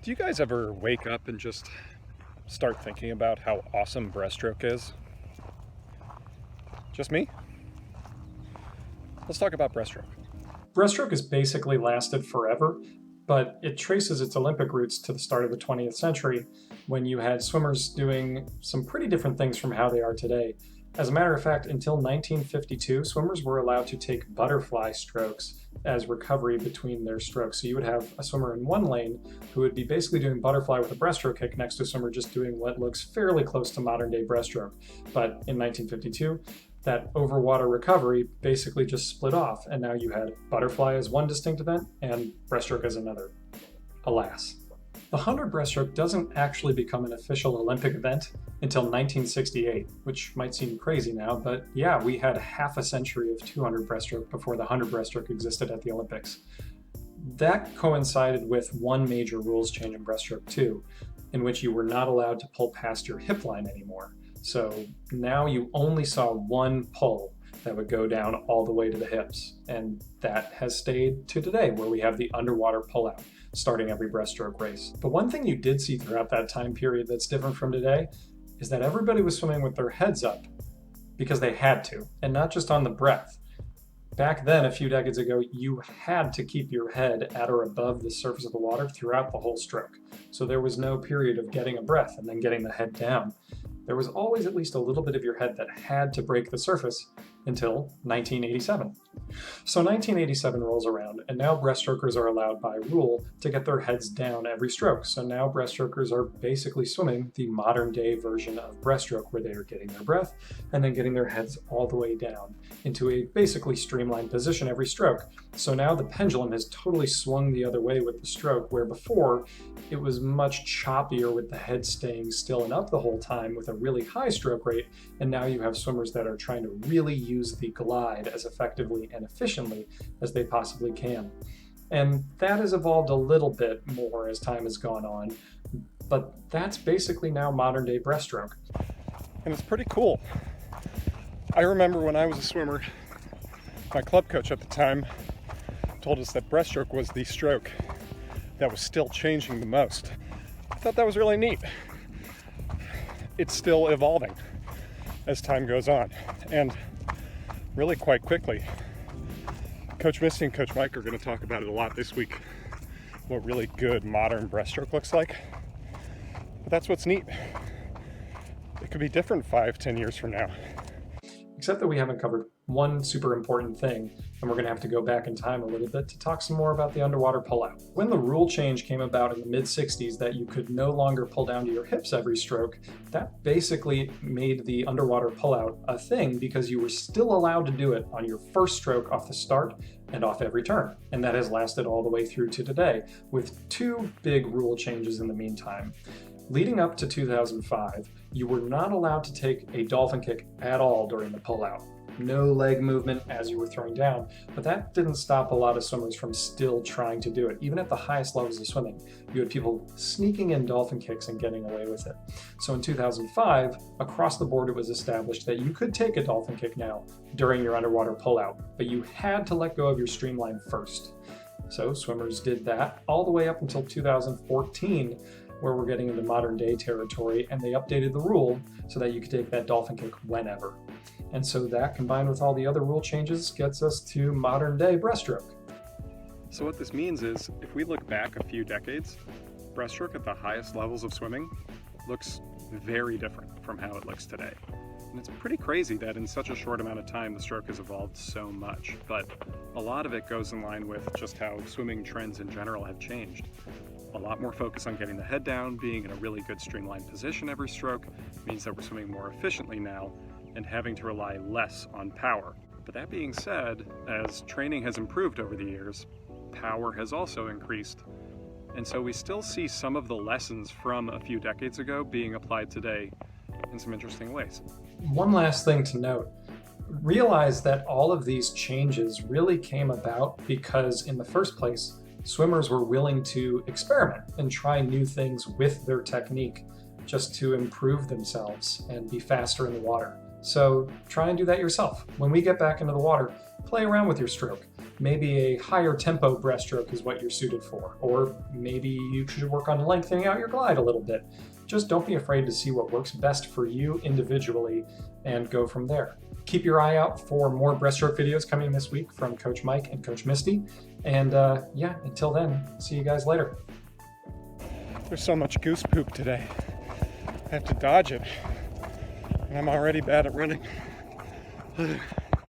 Do you guys ever wake up and just start thinking about how awesome breaststroke is? Just me? Let's talk about breaststroke. Breaststroke has basically lasted forever, but it traces its Olympic roots to the start of the 20th century when you had swimmers doing some pretty different things from how they are today. As a matter of fact, until 1952, swimmers were allowed to take butterfly strokes as recovery between their strokes. So you would have a swimmer in one lane who would be basically doing butterfly with a breaststroke kick next to a swimmer just doing what looks fairly close to modern day breaststroke. But in 1952, that overwater recovery basically just split off, and now you had butterfly as one distinct event and breaststroke as another. Alas. The 100 breaststroke doesn't actually become an official Olympic event until 1968, which might seem crazy now, but yeah, we had half a century of 200 breaststroke before the 100 breaststroke existed at the Olympics. That coincided with one major rules change in breaststroke too, in which you were not allowed to pull past your hip line anymore. So now you only saw one pull that would go down all the way to the hips. And that has stayed to today, where we have the underwater pullout starting every breaststroke race. But one thing you did see throughout that time period that's different from today is that everybody was swimming with their heads up because they had to, and not just on the breath. Back then, a few decades ago, you had to keep your head at or above the surface of the water throughout the whole stroke. So there was no period of getting a breath and then getting the head down. There was always at least a little bit of your head that had to break the surface until 1987. So 1987 rolls around, and now breaststrokers are allowed by rule to get their heads down every stroke. So now breaststrokers are basically swimming the modern day version of breaststroke, where they are getting their breath and then getting their heads all the way down into a basically streamlined position every stroke. So now the pendulum has totally swung the other way with the stroke, where before it was much choppier with the head staying still and up the whole time with a really high stroke rate, and now you have swimmers that are trying to really use the glide as effectively and efficiently as they possibly can. And that has evolved a little bit more as time has gone on, but that's basically now modern day breaststroke. And it's pretty cool. I remember when I was a swimmer, my club coach at the time told us that breaststroke was the stroke that was still changing the most. I thought that was really neat. It's still evolving as time goes on, and really quite quickly. Coach Misty and Coach Mike are going to talk about it a lot this week, what really good modern breaststroke looks like. But that's what's neat. It could be different 5-10 years from now. Except that we haven't covered one super important thing, and we're going to have to go back in time a little bit to talk some more about the underwater pullout. When the rule change came about in the mid-60s that you could no longer pull down to your hips every stroke, that basically made the underwater pullout a thing because you were still allowed to do it on your first stroke off the start and off every turn. And that has lasted all the way through to today, with two big rule changes in the meantime. Leading up to 2005, you were not allowed to take a dolphin kick at all during the pullout. No leg movement as you were throwing down, but that didn't stop a lot of swimmers from still trying to do it. Even at the highest levels of swimming, you had people sneaking in dolphin kicks and getting away with it. So in 2005, across the board, it was established that you could take a dolphin kick now during your underwater pullout, but you had to let go of your streamline first. So swimmers did that all the way up until 2014, where we're getting into modern day territory, and they updated the rule so that you could take that dolphin kick whenever. And so that, combined with all the other rule changes, gets us to modern day breaststroke. So what this means is, if we look back a few decades, breaststroke at the highest levels of swimming looks very different from how it looks today. And it's pretty crazy that in such a short amount of time the stroke has evolved so much, but a lot of it goes in line with just how swimming trends in general have changed. A lot more focus on getting the head down, being in a really good streamlined position every stroke means that we're swimming more efficiently now and having to rely less on power. But that being said, as training has improved over the years, power has also increased. And so we still see some of the lessons from a few decades ago being applied today in some interesting ways. One last thing to note. Realize that all of these changes really came about because in the first place, swimmers were willing to experiment and try new things with their technique just to improve themselves and be faster in the water. So try and do that yourself. When we get back into the water, play around with your stroke. Maybe a higher tempo breaststroke is what you're suited for, or maybe you should work on lengthening out your glide a little bit. Just don't be afraid to see what works best for you individually and go from there. Keep your eye out for more breaststroke videos coming this week from Coach Mike and Coach Misty. And yeah, until then, see you guys later. There's so much goose poop today. I have to dodge it. And I'm already bad at running.